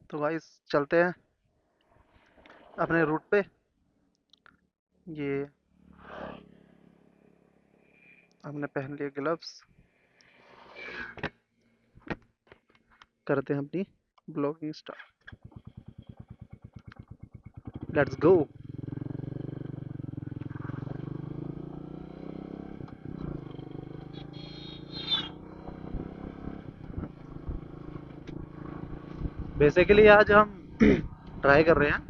तो गाइस चलते हैं अपने रूट पे। ये हमने पहन लिए ग्लव्स, करते हैं अपनी blogging start. Let's go. Basically आज हम ट्राई कर रहे हैं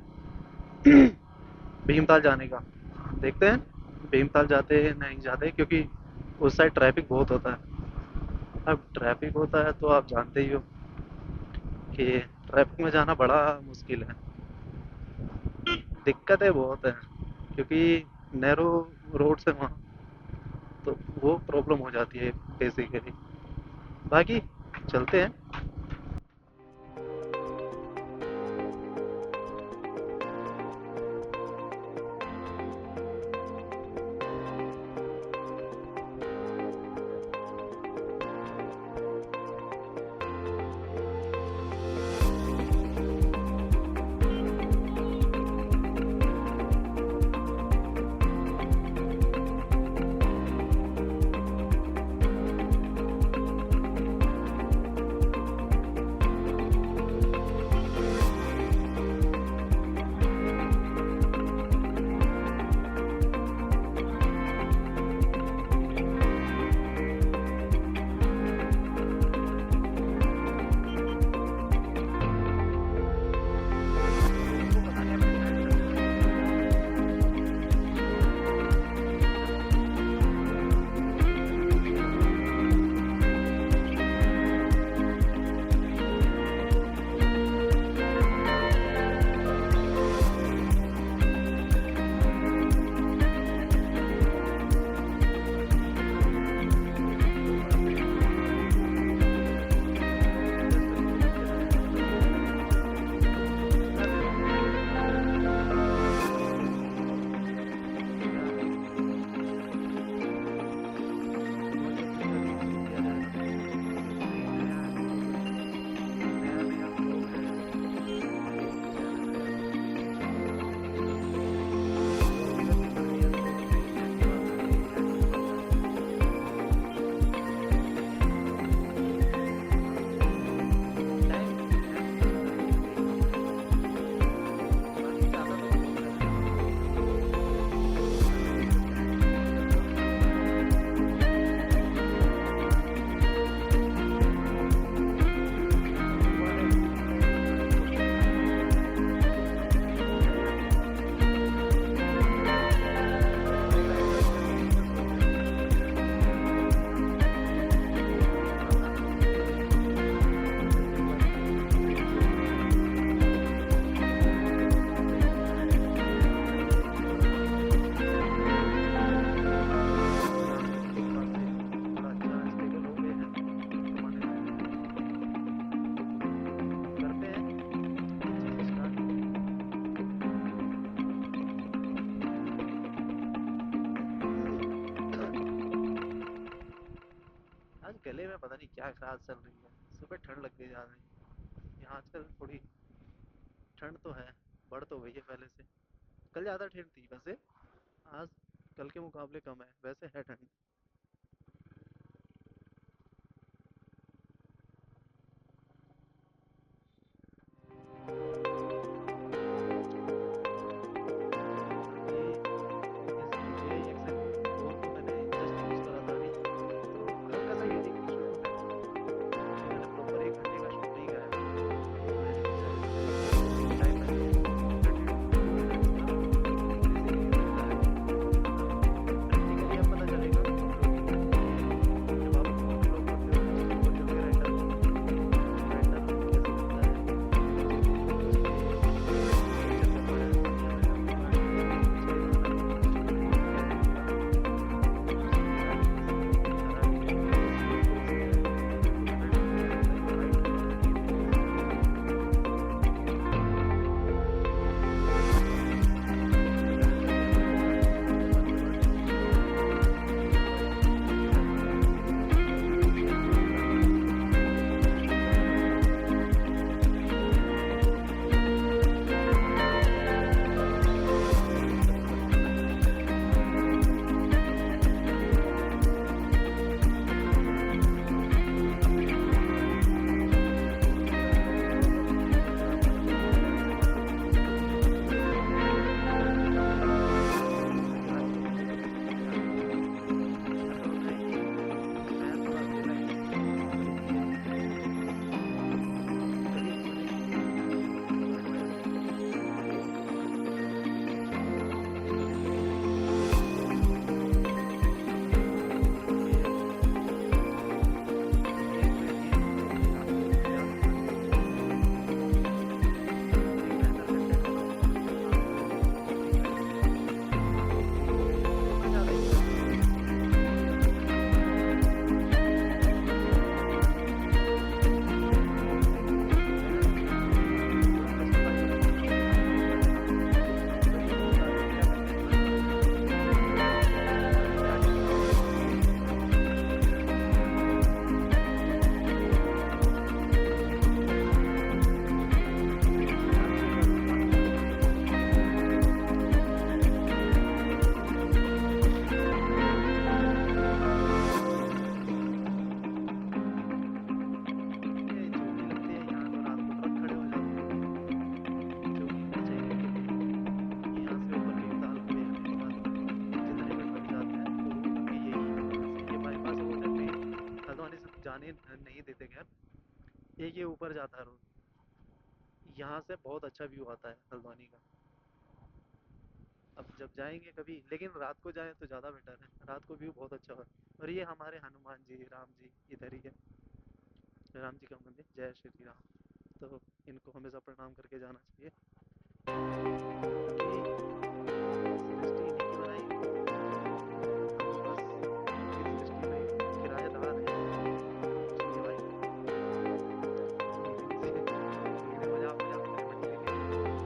भीमताल जाने का। देखते हैं भीमताल जाते हैं नहीं जाते, क्योंकि उस साइड ट्रैफिक बहुत होता है। अब ट्रैफिक होता है तो आप जानते ही हो कि ट्रैफिक में जाना बड़ा मुश्किल है। दिक्कतें बहुत हैं, क्योंकि नैरो रोड से वहाँ तो वो प्रॉब्लम हो जाती है बेसिकली। बाकी चलते हैं। आज गले में पता नहीं क्या खराश चल रही है। सुबह ठंड लग गई ज्यादा। यहाँ आजकल थोड़ी ठंड तो है, बढ़ तो गई है पहले से। कल ज्यादा ठंड थी वैसे, आज कल के मुकाबले कम है, वैसे है ठंड। दिखाने नहीं देते खैर। एक ये ऊपर जाता है रोड, यहाँ से बहुत अच्छा व्यू आता है हल्द्वानी का। अब जब जाएंगे कभी, लेकिन रात को जाएं तो ज़्यादा बेटर है, रात को व्यू बहुत अच्छा है। और ये हमारे हनुमान जी, राम जी इधर ही है, राम जी का मंदिर, जय श्री राम। तो इनको हमेशा प्रणाम करके जाना चाहिए। क्योंकि सृष्टि इन्हीं की बनाई, हम बस इनकी सृष्टि में किराएदार हैं। इसलिए भाई इनसे वीडियो बजा बजा के मछली दिखाते रहो, जय श्री राम।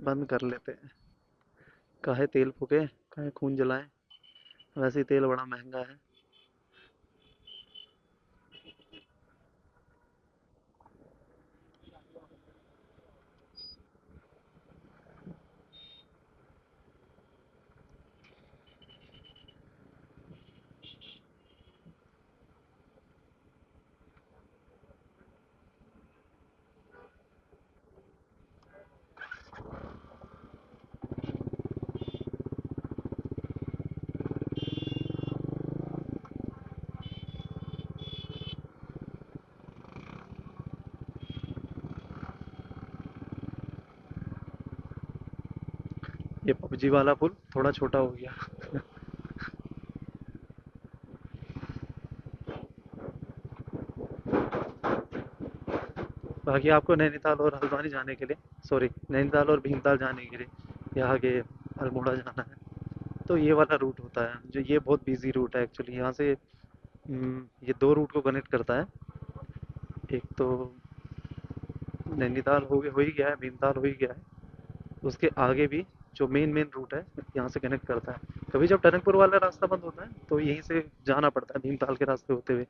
बंद कर लेते हैं, काहे तेल फूके, काहे खून जलाएं, वैसे ही तेल बड़ा महंगा है। ये पबजी वाला पुल थोड़ा छोटा हो गया। बाकी आपको नैनीताल और हल्द्वानी जाने के लिए, सॉरी, नैनीताल और भीमताल जाने के लिए, या आगे अल्मोड़ा जाना है, तो ये वाला रूट होता है, जो ये बहुत बिजी रूट है एक्चुअली। यहाँ से ये दो रूट को कनेक्ट करता है। एक तो नैनीताल हो ही गया है, भीमताल हो ही गया है, उसके आगे भी जो मेन रूट है यहाँ से कनेक्ट करता है। कभी जब टनकपुर वाला रास्ता बंद होता है तो यहीं से जाना पड़ता है, भीमताल के रास्ते होते हुए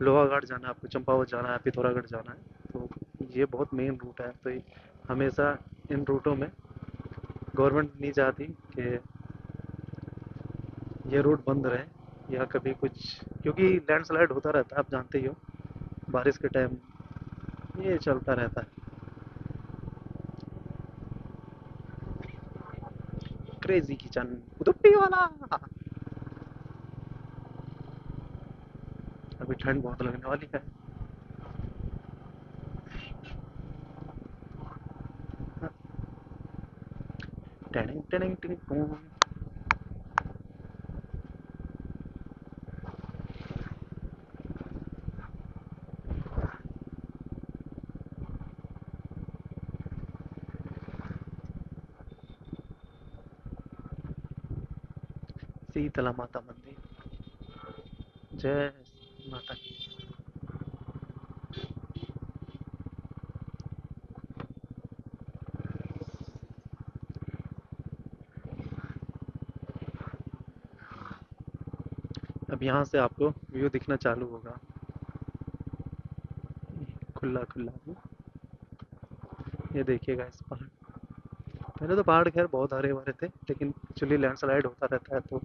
लोहाघाट जाना है आपको, चंपावत जाना है, पिथौरागढ़ जाना है। तो ये बहुत मेन रूट है, तो हमेशा इन रूटों में गवर्नमेंट नहीं चाहती कि ये रूट बंद रहे या कभी कुछ, क्योंकि लैंडस्लाइड होता रहता है, आप जानते ही हो, बारिश के टाइम ये चलता रहता है। क्रेजी किचन उदुपी वाला। अभी ठंड बहुत लगने वाली है। टेनिंग टेनिंग टिंग टूं। शीतला माता मंदिर। जय माता की। अब यहाँ से आपको व्यू दिखना चालू होगा। खुला खुला व्यू। ये देखिएगा इस पहाड़। पहले तो पहाड़ खैर बहुत हरे भरे थे, लेकिन एक्चुअली लैंडस्लाइड होता रहता है तो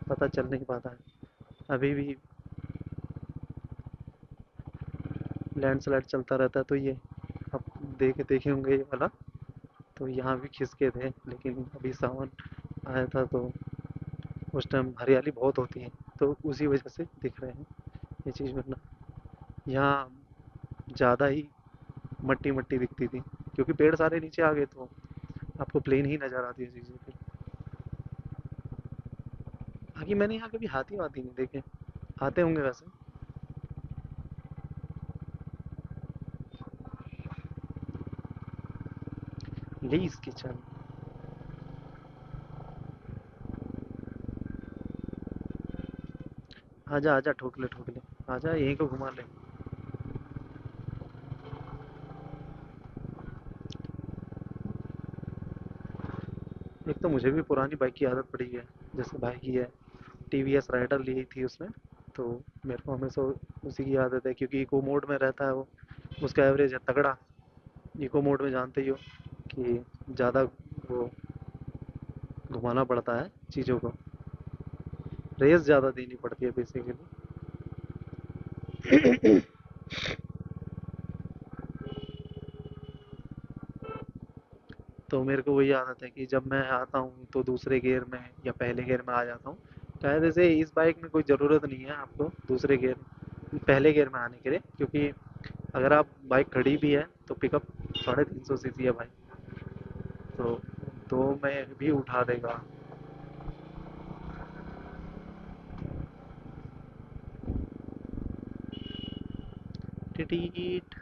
पता चल नहीं पाता है। अभी भी लैंडस्लाइड चलता रहता है, तो ये आप देखे होंगे ये वाला। तो यहाँ भी खिसके थे, लेकिन अभी सावन आया था तो उस टाइम हरियाली बहुत होती है, तो उसी वजह से दिख रहे हैं ये चीज़। वरना यहाँ ज़्यादा ही मट्टी मट्टी दिखती थी, क्योंकि पेड़ सारे नीचे आ गए तो आपको प्लेन ही नज़र आती है चीज़ें फिर। बाकी मैंने यहाँ कभी हाथी वाथी नहीं देखे। आते होंगे वैसे। Lease kitchen. आजा आजा, ठोक ले ठोक ले। आजा यहीं को घुमा ले। एक तो मुझे भी पुरानी बाइक की आदत पड़ी है। जैसे भाई की है, टीवीएस राइडर ली थी उसने। तो मेरे को हमेशा उसी की आदत है, क्योंकि इको मोड में रहता है वो। उसका एवरेज है तगड़ा। इको मोड में जानते ही हो कि ज़्यादा वो घुमाना पड़ता है चीज़ों को। रेस ज़्यादा देनी पड़ती है बेसिकली। तो मेरे को वही आदत है कि जब मैं आता हूँ तो दूसरे गियर में या पहले गियर में आ जाता हूँ। शायद ऐसे इस बाइक में कोई ज़रूरत नहीं है आपको दूसरे गियर पहले गियर में आने के लिए, क्योंकि अगर आप बाइक खड़ी भी है तो पिकअप 350 सीसी है भाई। तो दो में भी उठा देगा। टिटीट।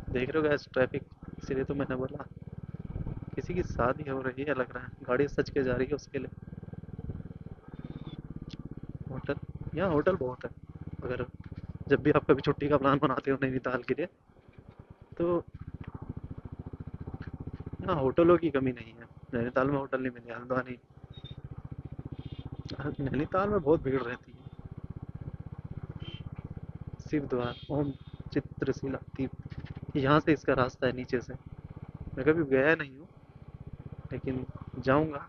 देख रहे हो गैस ट्रैफिक। इसीलिए तो मैंने बोला किसी की शादी हो रही है, लग रहा है गाड़ी सज के जा रही है उसके लिए। होटल। यहाँ होटल बहुत है। अगर जब भी आप कभी छुट्टी का प्लान बनाते हो नैनीताल के लिए, तो यहाँ होटलों की कमी नहीं है। नैनीताल में होटल नहीं मिले हल्द्वानी। नैनीताल में बहुत भीड़ रहती है। शिव द्वार ओम चित्रशिला तीर्थ, यहाँ से इसका रास्ता है नीचे से। मैं कभी गया नहीं हूँ, लेकिन जाऊँगा।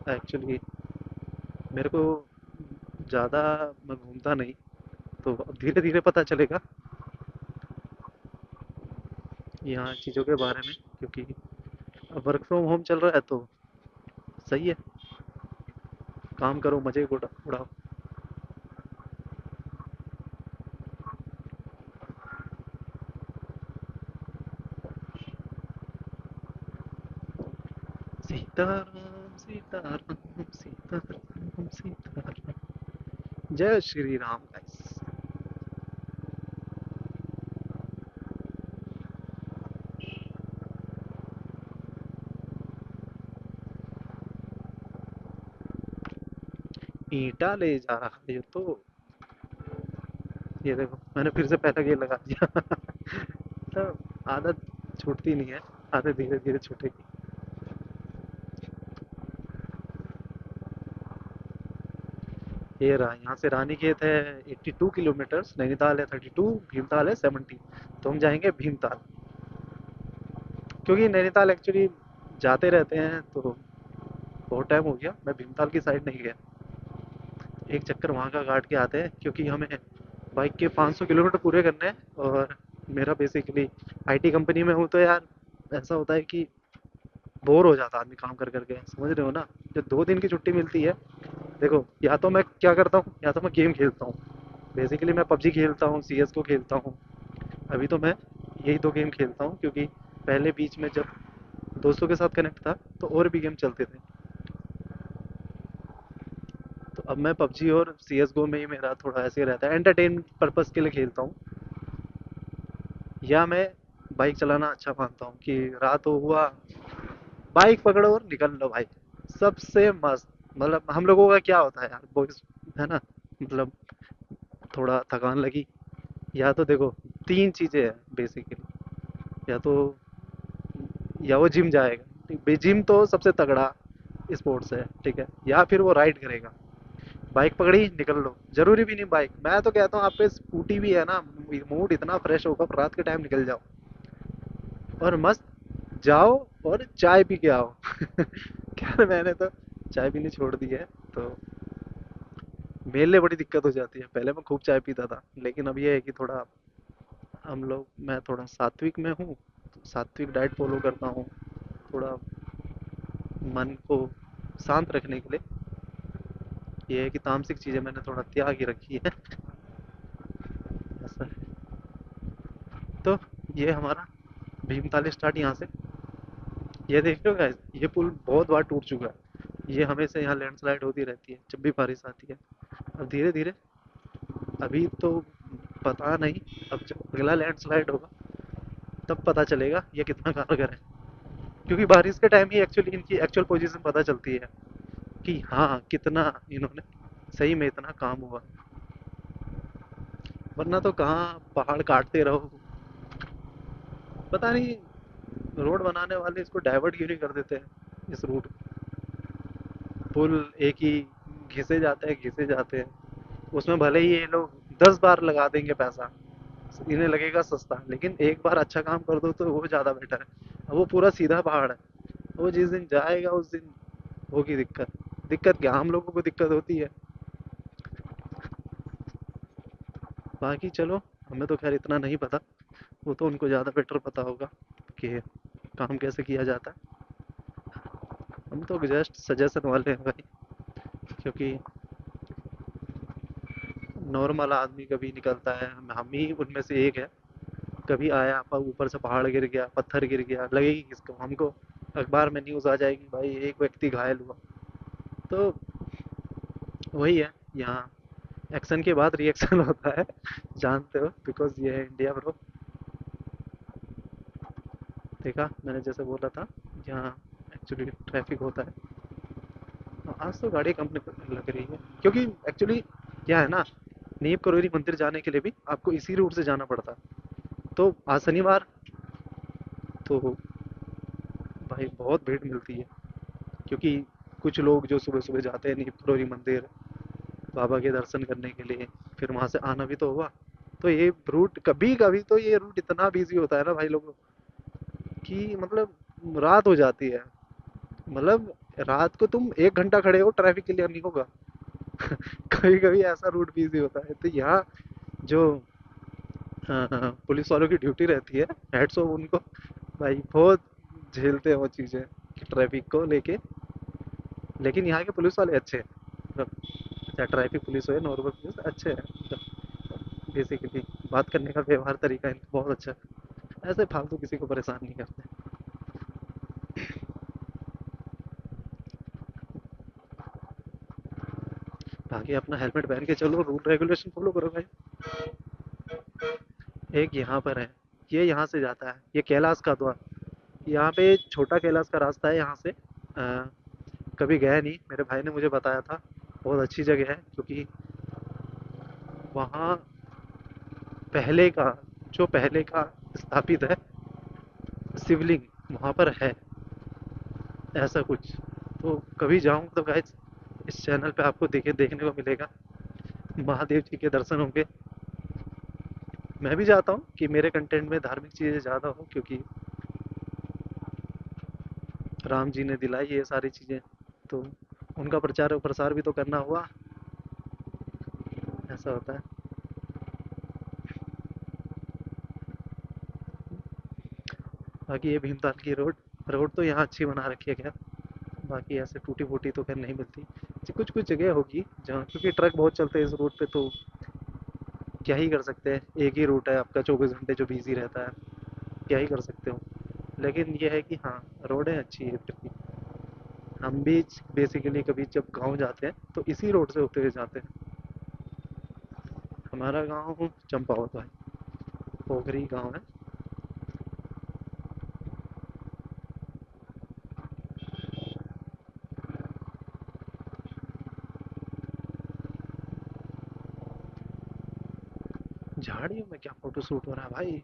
एक्चुअली मेरे को ज़्यादा, मैं घूमता नहीं, तो अब धीरे धीरे पता चलेगा यहाँ चीज़ों के बारे में, क्योंकि अब वर्क फ्रॉम होम चल रहा है तो सही है। काम करो, मजे को उड़ाओ। सीताराम सीताराम सीताराम सीताराम। जय श्री राम गाइस। ईंटा ले जा रहा है ये तो। ये देखो मैंने फिर से पहला गेयर लगा दिया। तो आदत छूटती नहीं है, आदत धीरे धीरे छूटेगी। ये रहा, यहाँ से रानीखेत है 82 किलोमीटर, नैनीताल है 32, भीमताल है 70। तो हम जाएंगे भीमताल, क्योंकि नैनीताल एक्चुअली जाते रहते हैं तो बहुत टाइम हो गया मैं भीमताल की साइड नहीं गया। एक चक्कर वहाँ का काट के आते हैं, क्योंकि हमें बाइक के 500 किलोमीटर पूरे करने हैं। और मेरा बेसिकली आईटी कंपनी में हूँ, तो यार ऐसा होता है कि बोर हो जाता है आदमी काम कर करके, समझ रहे हो ना। जो 2 दिन की छुट्टी मिलती है, देखो या तो मैं क्या करता हूँ, या तो मैं गेम खेलता हूँ। बेसिकली मैं पबजी खेलता हूँ, सी एस को खेलता हूँ। अभी तो मैं यही 2 गेम खेलता हूँ, क्योंकि पहले बीच में जब दोस्तों के साथ कनेक्ट था तो और भी गेम चलते थे। तो अब मैं पबजी और सी एस गो में ही मेरा थोड़ा ऐसे रहता है, एंटरटेन पर्पस के लिए खेलता हूँ। या मैं बाइक चलाना अच्छा मानता हूँ कि रात हो हुआ, बाइक पकड़ो और निकल लो भाई, सबसे मस्त। मतलब हम लोगों का क्या होता है यार बॉयज, है ना, मतलब थोड़ा थकान लगी, या तो देखो तीन चीजें हैं बेसिकली, या तो या वो जिम जाएगा, जिम तो सबसे तगड़ा स्पोर्ट्स है, ठीक है, या फिर वो राइड करेगा। बाइक पकड़ी निकल लो, जरूरी भी नहीं बाइक, मैं तो कहता हूँ आप पे स्कूटी भी है ना, मूड इतना फ्रेश होगा, रात के टाइम निकल जाओ और मस्त जाओ और चाय पी के आओ। क्या, मैंने तो चाय पीनी छोड़ दी है, तो मेरे लिए बड़ी दिक्कत हो जाती है। पहले मैं खूब चाय पीता था, लेकिन अब ये है कि थोड़ा हम लोग, मैं थोड़ा सात्विक में हूँ, तो सात्विक डाइट फॉलो करता हूँ, थोड़ा मन को शांत रखने के लिए। ये है कि तामसिक चीजें मैंने थोड़ा त्याग ही रखी है। ऐसा है। तो ये हमारा भीमताल स्टार्ट यहाँ से, ये देख रहे हो गाइस, ये पुल बहुत बार टूट चुका है, ये हमेशा यहाँ लैंडस्लाइड होती रहती है जब भी बारिश आती है। अब धीरे धीरे, अभी तो पता नहीं, अब जब अगला लैंडस्लाइड होगा तब पता चलेगा ये कितना कारगर है, क्योंकि बारिश के टाइम ही एक्चुअली इनकी एक्चुअल पोजीशन पता चलती है कि हाँ कितना इन्होंने सही में इतना काम हुआ, वरना तो कहाँ पहाड़ काटते रहो। पता नहीं रोड बनाने वाले इसको डाइवर्ट क्यों नहीं कर देते हैं इस रूट, पुल एक ही घिसे जाते हैं, उसमें भले ही ये लोग 10 बार लगा देंगे पैसा, इन्हें लगेगा सस्ता, लेकिन एक बार अच्छा काम कर दो तो वो ज़्यादा बेटर है। अब वो पूरा सीधा पहाड़ है, वो जिस दिन जाएगा उस दिन होगी दिक्कत। दिक्कत क्या, हम लोगों को दिक्कत होती है। बाकी चलो, हमें तो खैर इतना नहीं पता, वो तो उनको ज़्यादा बेटर पता होगा कि काम कैसे किया जाता है। हम तो जस्ट सजेशन वाले हैं भाई, क्योंकि नॉर्मल आदमी कभी निकलता है, हम ही उनमें से एक है, कभी आया पर ऊपर से पहाड़ गिर गया, पत्थर गिर गया, लगेगी किसको, हमको। अखबार में न्यूज़ आ जाएगी भाई एक व्यक्ति घायल हुआ, तो वही है यहाँ, एक्शन के बाद रिएक्शन होता है, जानते हो, बिकॉज ये है इंडिया ब्रो। देखा मैंने जैसे बोला था, यहाँ एक्चुअली ट्रैफिक होता है। आज तो गाड़ी कम लग रही है, क्योंकि एक्चुअली क्या है ना, नीम करोली मंदिर जाने के लिए भी आपको इसी रूट से जाना पड़ता है। तो आज शनिवार, तो भाई बहुत भीड़ मिलती है, क्योंकि कुछ लोग जो सुबह सुबह जाते हैं नीम करोली मंदिर बाबा के दर्शन करने के लिए, फिर वहां से आना भी तो हुआ, तो ये रूट कभी कभी तो ये रूट इतना बिजी होता है ना भाई लोगों, कि मतलब रात हो जाती है। मतलब रात को तुम 1 घंटा खड़े हो, ट्रैफिक क्लियर नहीं होगा। कभी कभी ऐसा रूट बिजी होता है, तो यहाँ जो पुलिस वालों की ड्यूटी रहती है, हेड्स ऑफ उनको, भाई बहुत झेलते हैं वो चीज़ें कि ट्रैफिक को लेके। लेकिन यहाँ के पुलिस वाले अच्छे हैं, मतलब चाहे ट्रैफिक पुलिस हो या नॉर्मल पुलिस, अच्छे हैं मतलब, बेसिकली बात करने का व्यवहार तरीका इनका बहुत अच्छा है, ऐसे फालतू किसी को परेशान नहीं करते। बाकी अपना हेलमेट पहन के चलो, रूल रेगुलेशन फॉलो करो भाई। एक यहाँ पर है, ये यहाँ से जाता है, ये कैलाश का द्वार, यहाँ पे छोटा कैलाश का रास्ता है यहाँ से। कभी गया नहीं, मेरे भाई ने मुझे बताया था, बहुत अच्छी जगह है, क्योंकि वहाँ पहले का, जो पहले का स्थापित है शिवलिंग, वहाँ पर है ऐसा कुछ। तो कभी जाऊँ तो गाइस, इस चैनल पे आपको देखने को मिलेगा, महादेव जी के दर्शन होंगे। मैं भी चाहता हूँ कि मेरे कंटेंट में धार्मिक चीज़ें ज़्यादा हो, क्योंकि राम जी ने दिलाई ये सारी चीज़ें, तो उनका प्रचार और प्रसार भी तो करना हुआ, ऐसा होता है। बाकी ये भीमताल की रोड, रोड तो यहाँ अच्छी बना रखी है खैर, बाकी ऐसे टूटी फूटी तो खैर नहीं मिलती। कुछ कुछ जगह होगी जहाँ, क्योंकि ट्रक बहुत चलते हैं इस रोड पे, तो क्या ही कर सकते हैं, एक ही रूट है आपका 24 घंटे जो बिजी रहता है, क्या ही कर सकते हो। लेकिन ये है कि हाँ, रोडें अच्छी है फिर भी। हम भी बेसिकली कभी जब गांव जाते हैं तो इसी रोड से होते हुए जाते हैं। हमारा गांव चंपावत है, पोखरी गांव है। झाड़ियों में क्या फोटो शूट हो रहा है भाई।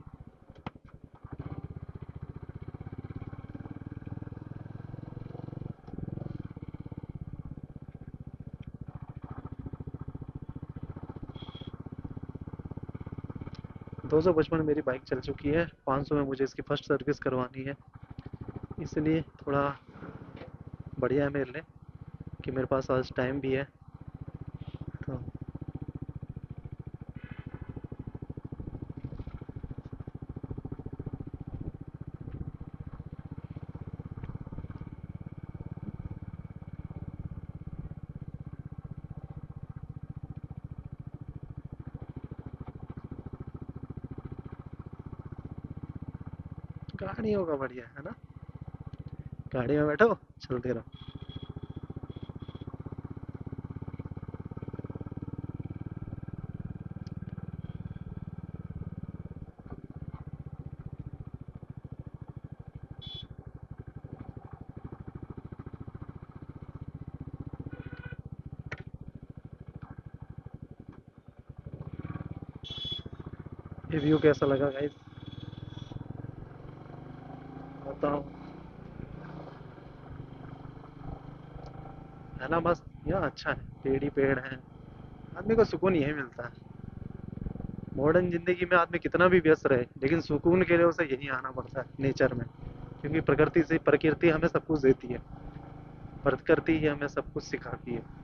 255 मेरी बाइक चल चुकी है, 500 में मुझे इसकी फर्स्ट सर्विस करवानी है, इसलिए थोड़ा बढ़िया है मेरे लिए कि मेरे पास आज टाइम भी है। तो गाड़ियों का बढ़िया है ना, गाड़ी में बैठो चलते रहो। ये व्यू कैसा लगा गाइस, बताओ। है ना मस्त, यहाँ अच्छा है, पेड़ ही पेड़ है, आदमी को सुकून यही मिलता है। मॉडर्न जिंदगी में आदमी कितना भी व्यस्त रहे, लेकिन सुकून के लिए उसे यहीं आना पड़ता है नेचर में, क्योंकि प्रकृति हमें सब कुछ देती है, प्रकृति ही हमें सब कुछ सिखाती है।